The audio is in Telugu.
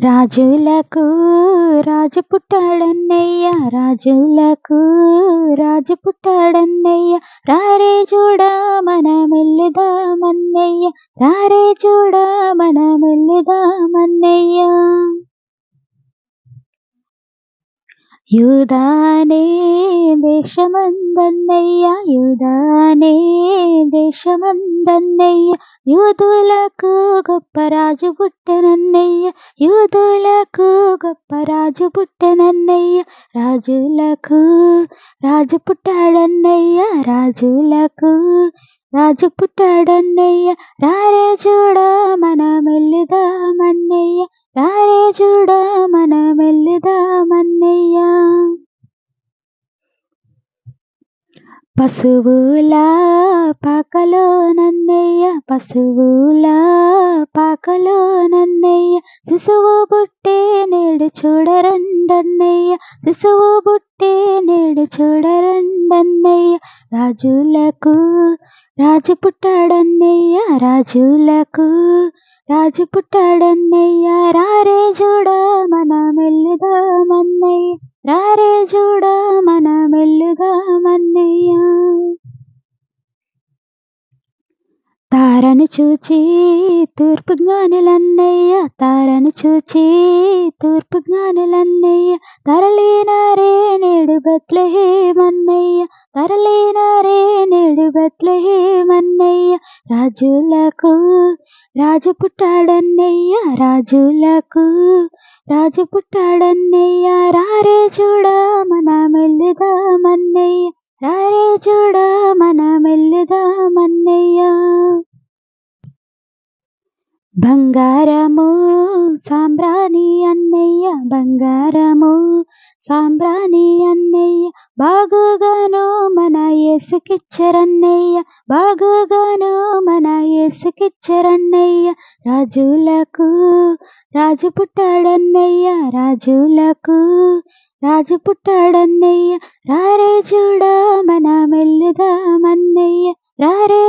రాజులకు రాజు పుట్టాడన్నయ్య, రాజులకు రాజు పుట్టాడన్నయ్య, రారే చూడా మనమెల్లుదామన్నయ్య, రారే చూడా మనమెల్లుదామన్నయ్య. యూదానే దేశమందన్నయ్య, యూదానే దేశమందన్నయ్య, యూదులకు గొప్ప రాజు పుట్టెనన్నయ్య, యూదులకు గొప్ప రాజు పుట్టెనన్నయ్య, రాజులకు రాజు పుట్టాడన్నయ్య, రాజులకు రాజు పుట్టాడన్నయ్య, రారే చూడా మనమెల్లుదామన్నయ్య, రారే చూడా మనమెల్లుదామన్నయ్య. పశువుల పాకలోనన్నయ్య, పశువుల పాకలోనన్నయ్య, శిశువు పుట్టే నేడు చూడరండన్నయ్య, శిశువు పుట్టే నేడు చూడరండన్నయ్య, రాజులకు రాజు పుట్టాడన్నయ్య, రాజులకు రాజు పుట్టాడన్నయ్య, రారే చూడా మనమెల్లుదామన్నయ్య, రారే చూడా మనమెల్లుదామన్నయ్య. తారను చూచి తూర్పు జ్ఞానులన్నయ్య, తారను చూచి తూర్పు జ్ఞానులన్నయ్య, తరలినారే నేడు బెత్లెహేమన్నయ్య, తరలినారే నేడు బెత్లెహేమన్నయ్య, రాజులకు రాజు పుట్టాడన్నయ్య, రాజులకు రాజు పుట్టాడన్నయ్య, రారే చూడా మనమెల్లుదామన్నయ్య, రారే చూడా మనమెల్లుదామన్నయ్య. బంగారము సాంబ్రాణి అన్నయ్య, బంగారము సాంబ్రాణి అన్నయ్య, బాగుగాను మన యేసుకిచ్చరన్నయ్య, బాగుగాను మన యేసుకిచ్చరన్నయ్య, రాజులకు రాజు పుట్టాడన్నయ్య, రాజులకు రాజు పుట్టాడన్నయ్య, రారే చూడా మనమెల్లుదామన్నయ్య, రారే